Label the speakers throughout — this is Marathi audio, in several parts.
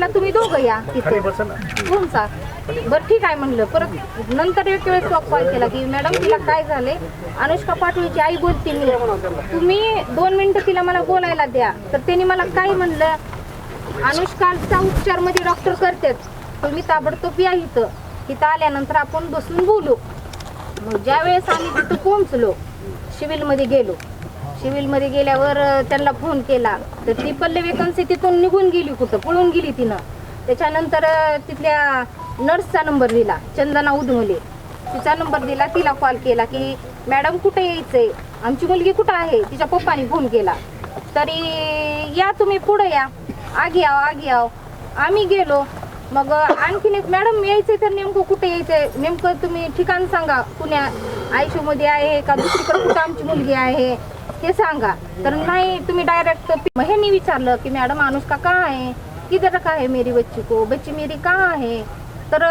Speaker 1: म्हणला तुम्ही दोघं या तिथे तुमचा. बरं ठीक आहे म्हणलं. परत नंतर एक वेळेस कॉल केला की मॅडम तिला काय झालंय, अनुष्का पाटोळेची आई बोलते मी, तुम्ही 2 मिनिटं तिला मला बोलायला द्या. तर त्यांनी मला काय म्हणलं, अनुष्काचा उपचार मध्ये डॉक्टर करतात, तुम्ही ताबडतोब या इथं आल्यानंतर आपण बसून बोलू. मग ज्या वेळेस आम्ही तिथं पोहोचलो, सिव्हिलमध्ये गेलो. सिव्हिलमध्ये गेल्यावर त्यांना फोन केला तर ती पल्लवी कंसे तिथून निघून गेली, कुठं पळून गेली तिनं. त्याच्यानंतर तिथल्या नर्सचा नंबर दिला, चंदना उदमले, तिचा नंबर दिला. तिला कॉल केला की मॅडम कुठे यायचंय, आमची मुलगी कुठं आहे. तिच्या पप्पानी फोन केला तरी या तुम्ही पुढे या, आगी आव. आम्ही गेलो. मग आणखीन एक मॅडम यायचंय तर नेमकं कुठे यायचंय, नेमकं तुम्ही ठिकाण सांगा, पुण्या आयशू मध्ये आहे का दुसरीकडे कुठं आमची मुलगी आहे ते सांगा. तर नाही तुम्ही डायरेक्ट. मग ह्यांनी विचारलं की मॅडम अनुष्का कहाँ है, किधर का है मेरी बच्ची को, बच्ची मेरी कहाँ है. तर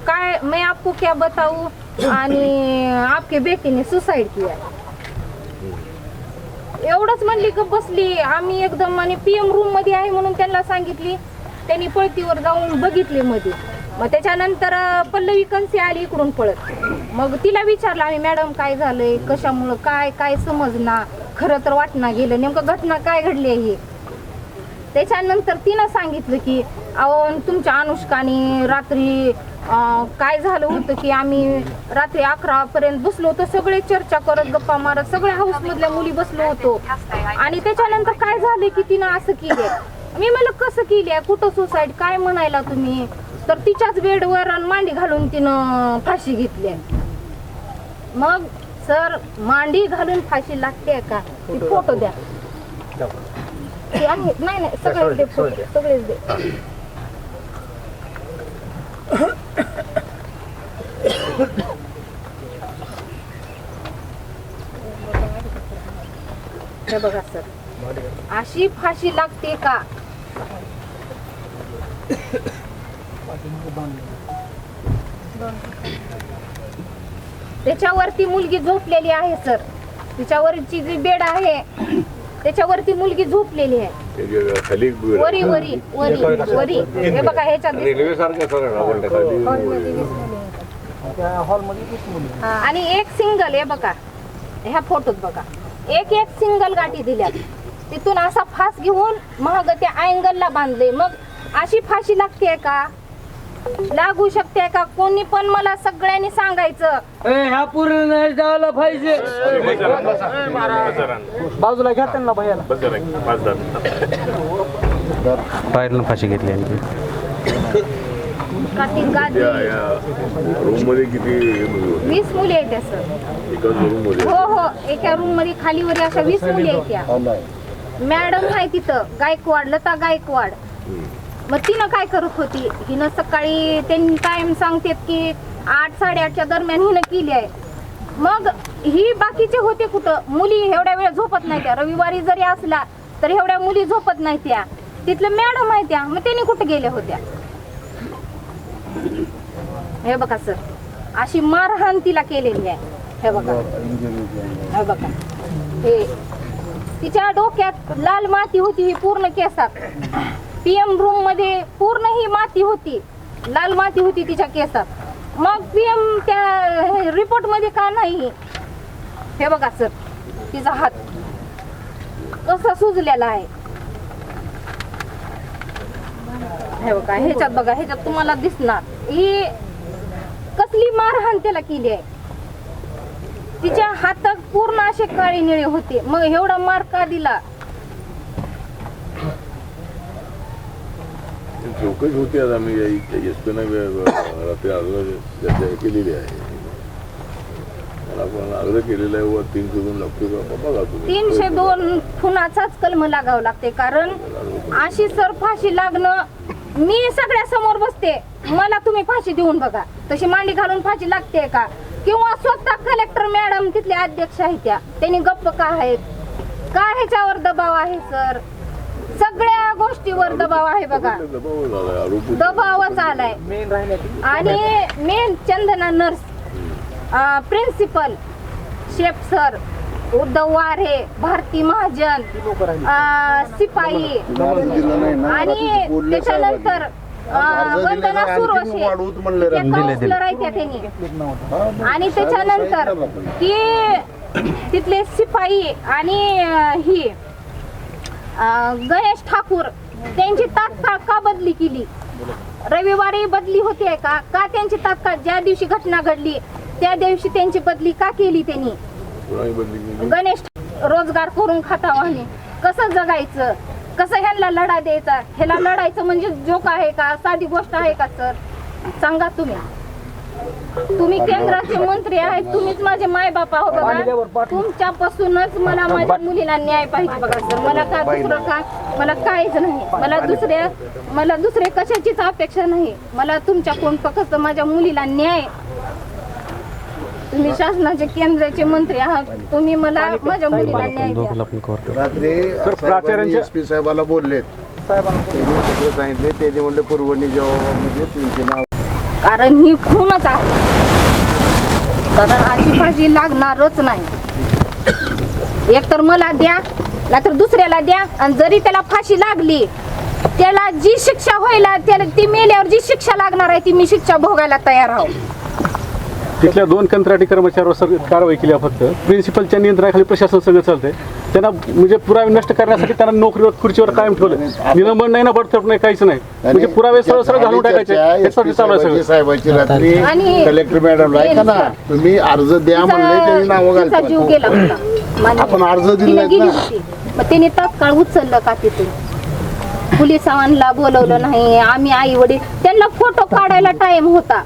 Speaker 1: काय मैं आपको क्या बताऊं, आणि आपके बेटे ने सुसाइड किया. एवढंच म्हणली का बसली. आम्ही एकदम आणि PM रूम मध्ये आहे म्हणून त्यांना सांगितली. त्यांनी पळतीवर जाऊन बघितले मध्ये. मग त्याच्यानंतर पल्लवी कंसे आली इकडून पळत. मग तिला विचारलं आम्ही, मॅडम काय झालंय, कशामुळं, काय समजना, खरं तर वाटणं गेलं, नेमकं घटना काय घडली आहे. त्याच्यानंतर तिनं सांगितलं की अहो तुमच्या अनुष्काने रात्री काय झालं होतं की आम्ही रात्री 11 पर्यंत बसलो होतो, सगळे चर्चा करत गप्पा मारत, सगळ्या हाऊस मधल्या मुली बसलो होतो. आणि त्याच्यानंतर काय झालं की तिनं असं केलं. मी मला कसं केली, कुठं सुसाईड, काय म्हणायला तुम्ही. तर तिच्याच बेडवर मांडी घालून तिनं फाशी घेतली. मग सर मांडी घालून फाशी लागते का, फोटो द्या. नाही सगळेच दे फोटो, सगळेच दे. हे बघा सर, अशी फाशी लागते का. त्याच्यावरती मुलगी झोपलेली आहे सर, तिच्यावरची जी बेड आहे त्याच्यावरती मुलगी झोपलेली आहे. वरी वरी वरी वरी हे बघा ह्याच्यात आणि एक सिंगल, हे बघा ह्या फोटोत बघा, एक सिंगल गाठी दिल्या. तिथून असा फास घेऊन महाग त्या अँगलला बांधले. मग अशी फाशी लागते का, लागू शकते का. कोणी पण मला सगळ्यांनी सांगायचं
Speaker 2: ह्या पूर्ण जायला पाहिजे. बाजूला घ्या त्यांना भैयाला.
Speaker 3: बाहेरून फाशी घेतली.
Speaker 4: रूम मध्ये किती
Speaker 1: 20 मुली आहेत सर. हो एका रूम मध्ये खालीवर अशा 20 मुली आहेत त्या. मॅडम आहे तिथं गायकवाड, लता गायकवाड. मग तिनं काय करत होती, हिनं सकाळी त्यांनी टाइम सांगतात की 8-8:30च्या दरम्यान हिनं केली आहे. मग ही बाकीचे होते कुठं, मुली एवढ्या वेळ झोपत नाही त्या. रविवारी जरी असला तर एवढ्या मुली झोपत नाही त्या. तिथलं मॅडम आहे त्या, मग त्यांनी कुठं गेल्या होत्या. हे बघा सर, अशी मारहाण तिला केलेली आहे. हे बघा, हे बघा, हे तिच्या डोक्यात लाल माती होती, ही पूर्ण केसात. PM रूम मध्ये पूर्ण ही माती होती, लाल माती होती तिच्या केसात. मग PM त्या रिपोर्ट मध्ये का नाही. हे बघा सर, तिचा हात कसा सुजलेला आहे. हे बघा ह्याच्यात बघा, ह्याच्यात तुम्हाला दिसणार ही कसली मारहाण त्याला केली आहे. तिच्या हातात पूर्ण असे काळे निळे होते. मग एवढा मार का दिला.
Speaker 4: चौकशी होती. आज आम्ही रात्री केलेली आहे, आपण आग्रह केलेला आहे. वर 302 लागतो का बघा तुम्ही.
Speaker 1: 302 खुनाचाच कलम लागावं लागते. कारण अशी सर फाशी लागणं, मी सगळ्या समोर बसते, मला तुम्ही फाशी देऊन बघा, तशी मांडी घालून फाशी लागते का. किंवा स्वतः कलेक्टर मॅडम तिथले अध्यक्ष आहेत त्या, त्यांनी गप्प का आहेत का. ह्याच्यावर दबाव आहे सर, सगळ्या गोष्टीवर दबाव आहे बघा, दबावच आलाय. आणि main Chandana nurse, principal, chef sir, Uddhav Ware, Bharati Mahajan, शिपाई आणि त्याच्यानंतर वंदना सुरोशे काउन्सिलर आहेत त्यांनी, आणि त्याच्यानंतर ती तिथले शिपाई आणि ही गणेश ठाकूर त्यांची तात्काळ का बदली केली? रविवारी बदली होते का त्यांची तात्काळ ज्या दिवशी घटना घडली त्या दिवशी त्यांची बदली का केली त्यांनी? गणेश रोजगार करून खातावाने कसं जगायचं, कसं ह्यांना लढा द्यायचा? ह्याला लढायचं म्हणजे जोक आहे का? साधी गोष्ट आहे का सर? सांगा तुम्ही केंद्राचे मंत्री आहेत, तुम्हीच माझे माय बाप आहो बघा. तुमच्यापासूनच मला माझ्या मुलीला न्याय पाहिजे बघा सर. मला का दुसरं का मला काहीच नाही, मला दुसरे कशाचीच अपेक्षा नाही. मला तुमच्याकडून फक्त माझ्या मुलीला न्याय. तुम्ही शासनाचे केंद्राचे मंत्री आहात, तुम्ही मला माझ्या मुलीला न्याय द्या.
Speaker 5: रात्री एसपी साहेबाला बोललेत, साहेबांना सांगितले, ते म्हणले पूर्वणी जेव्हा म्हणजे तुमचे नाव,
Speaker 1: कारण ही खूनच आहे. कारण अशी फाशी लागणारच नाही. एकतर मला द्या नाहीतर दुसऱ्याला द्या, आणि जरी त्याला फाशी लागली त्याला जी शिक्षा होईल त्याला ती मेल्यावर जी शिक्षा लागणार आहे ती मी शिक्षा भोगायला तयार आहो.
Speaker 6: तिथल्या 2 कंत्राटी कर्मचाऱ्यावर कारवाई केली आहे. फक्त प्रिन्सिपलच्या नियंत्रणाखाली प्रशासन सगळं चालतंय. त्यांना म्हणजे पुरावे नष्ट करण्यासाठी त्यांना नोकरीवर खुर्चीवर कायम ठेवलं. निलंबन नाही ना, बडतर्फ नाही, काहीच नाही. म्हणजे पुरावे सरळ सरळ घालून टाकायचे. यासाठी चालू आहे सगळं.
Speaker 5: साहेबांची रात्री
Speaker 1: आणि
Speaker 5: कलेक्टर मॅडम ऐका ना, तुम्ही अर्ज द्या म्हणले, त्यांनी नावं
Speaker 1: तिचा जीव
Speaker 5: घालतो.
Speaker 1: गेला होता.
Speaker 5: आपण अर्ज दिले
Speaker 1: तिने
Speaker 5: नाहीत
Speaker 1: गेली
Speaker 5: ना.
Speaker 1: होती. मग त्याने तात्काळ उचललं का तिथून? पोलिसांना बोलवलं नाही. आम्ही आई वडील त्यांना फोटो काढायला टाइम होता,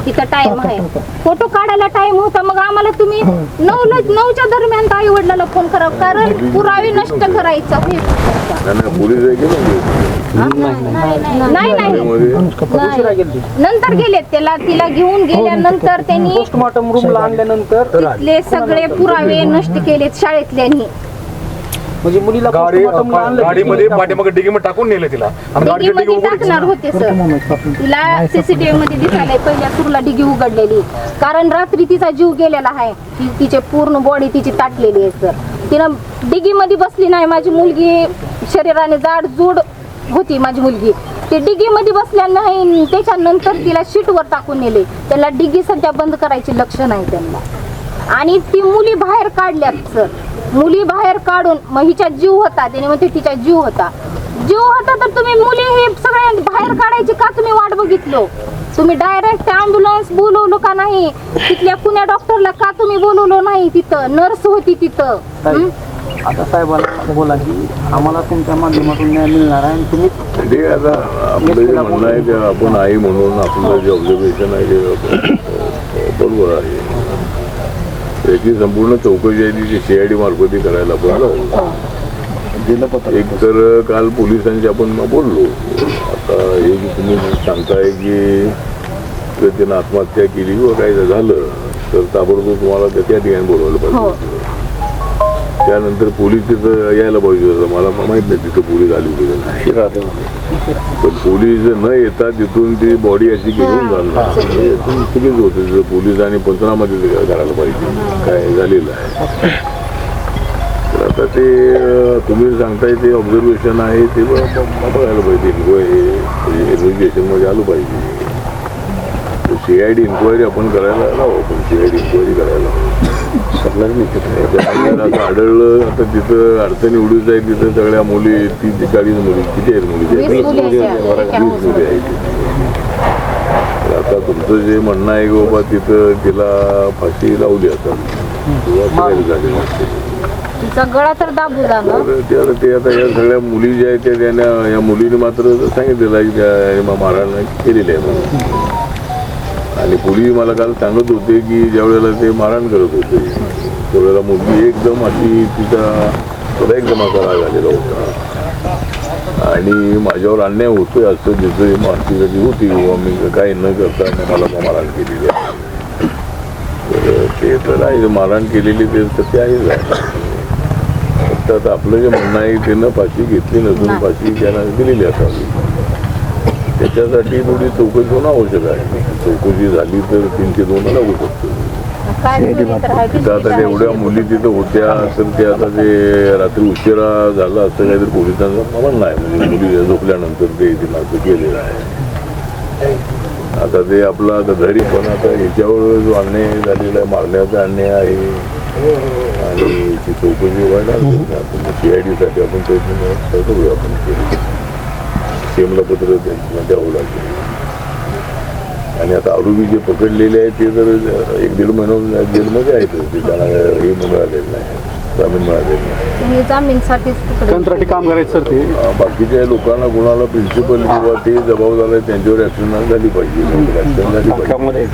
Speaker 1: तिथं टाइम आहे, फोटो काढायला टाइम होता. मग आम्हाला तुम्ही 9च्या दरम्यान आई वडिलांना फोन करा, कारण पुरावे नष्ट करायचं हे.
Speaker 4: पोलीस आहे की
Speaker 1: नाही, नंतर गेले तिला घेऊन गेल्यानंतर त्यांनी
Speaker 2: पोस्टमॉर्टम रूमला आणल्यानंतर
Speaker 1: तिथले सगळे पुरावे नष्ट केलेत शाळेतल्यांनी.
Speaker 2: म्हणजे मुलीला पोस्टमॉर्टमला आणलं.
Speaker 6: गाडीमध्ये पाठीमागे डिगीमध्ये टाकून नेलं तिला.
Speaker 1: डिगीमध्ये टाकणार होते सर. तिला सीसीटीव्ही मध्ये दिसायला पहिल्या सुरला डिगी उघडलेली, कारण रात्री तिचा जीव गेलेला आहे. तिचे पूर्ण बॉडी तिची ताटलेली आहे सर. तिनं डिगीमध्ये बसली नाही. माझी मुलगी शरीराने जाड जूड होती माझी मुलगी. ते डिगीमध्ये बसल्या नाही, त्याच्यानंतर तिला शीटवर टाकून नेले. त्याला डिगी सध्या बंद करायची लक्ष नाही त्यांना. आणि ती मुली बाहेर काढल्यात सर. मुली बाहेर काढून मग हिचा जीव होता, त्याने म्हणते तिचा जीव होता तर तुम्ही मुली हे सगळ्या बाहेर काढायची का तुम्ही वाट बघितलो? तुम्ही डायरेक्ट ॲम्ब्युलन्स बोलवलं का नाही? तिथल्या पुण्या डॉक्टरला का तुम्ही बोलवलं नाही? तिथं नर्स होती तिथं.
Speaker 2: आता साहेबांना बोला की आम्हाला तुमच्या माध्यमातून न्याय मिळणार आहे, आणि तुम्ही
Speaker 4: ते आता आपलं जे म्हणणं आहे ते आपण आई म्हणून आपलं जे ऑब्झर्वेशन आहे ते बरोबर आहे. त्याची संपूर्ण चौकशी आहे ती CID मार्फत करायला आपण एक तर काल पोलिसांशी आपण बोललो. आता हे की तुम्ही सांगताय की जर त्यानं आत्महत्या केली व काय झालं तर ताबडतोब तुम्हाला त्या ठिकाणी बोलवलं पाहिजे. त्यानंतर पोलीस तिथं यायला पाहिजे होतं. मला माहित नाही तिथं पोलीस आली होती, पण पोलीस न येता तिथून ती बॉडी अशी घेऊन जाणार चुकीच होतं. तिथं पोलीस आणि पंचनामा तिथे करायला पाहिजे काय झालेलं आहे. तर आता ते तुम्ही सांगताय ते ऑब्झर्वेशन आहे ते बघायला पाहिजे. इन्व्हेस्टिगेशनमध्ये आलं पाहिजे. CID इन्क्वायरी आपण करायला लावू. पण CID इन्क्वायरी करायला आता आढळलं. आता तिथं अडचण एवढीच आहे, तिथं सगळ्या मुली 30-40 मुली किती आहेत? मुली 20 मुली आहेत. आता तुमचं जे म्हणणं आहे की बाबा तिथं तिला फाशी लावली असेल किंवा झाली नसते,
Speaker 1: तिचा गळा तर दाबू झाला.
Speaker 4: ते आता या सगळ्या मुली ज्या आहेत त्या त्यांना या मुलीने मात्र सांगितलेलं आहे की त्या मारहाण केलेली आहे म्हणून. आणि पोलीस मला काल सांगत होते की ज्या वेळेला ते मारहाण करत होते त्यावेळेला मुलगी एकदम अशी तिचा एकदम असा राग आलेला होता आणि माझ्यावर अन्याय होतोय असं जिथं माहिती कधी होती किंवा मी काही न करता मला मारहाण केलेली आहे. तर ते तर आहे मारहाण केलेली ते सत्य आहेच आहे. फक्त आपलं जे म्हणणं आहे त्यानं फाशी घेतली नसून फाशी त्यांना दिलेली असावी. त्याच्यासाठी थोडी चौकशी होणं आवश्यक आहे. चौकशी झाली तर 302 लागू शकतो.
Speaker 1: काय चोरी तर आहे,
Speaker 4: तिथं आता
Speaker 1: पिशवी तर
Speaker 4: एवढ्या
Speaker 1: आहे.
Speaker 4: मुली तिथं होत्या तर ते आता ते रात्री उशिरा झाला असतं काहीतरी पोलिसांचा मला नाही म्हणजे मुली झोपल्यानंतर ते तिला असं केलेलं आहे. आता ते आपला आता घरी पण आता याच्यावर जो अन्याय झालेला आहे मारण्याचा अन्याय आहे आणि ती चौकशी व्हायला आपण CID साठी आपण प्रयत्न करूया आपण सीएमला पत्र द्यावं लागेल. आणि आता आरोपी जे पकडलेले आहेत ते जर 1-1.5 महिना जेलमध्ये आहेत ते त्यांना हे मिळालेलं नाही जामीन मिळालेलं नाही.
Speaker 1: तुम्ही जामीनसाठीच तिकडे
Speaker 6: कंत्राटी काम करायचं सर ते
Speaker 4: बाकीच्या लोकांना कोणाला प्रिन्सिपल किंवा ते जबाबदार आहेत त्यांच्यावर ऍक्शन झाली पाहिजे ऍक्शन झाली पाहिजे.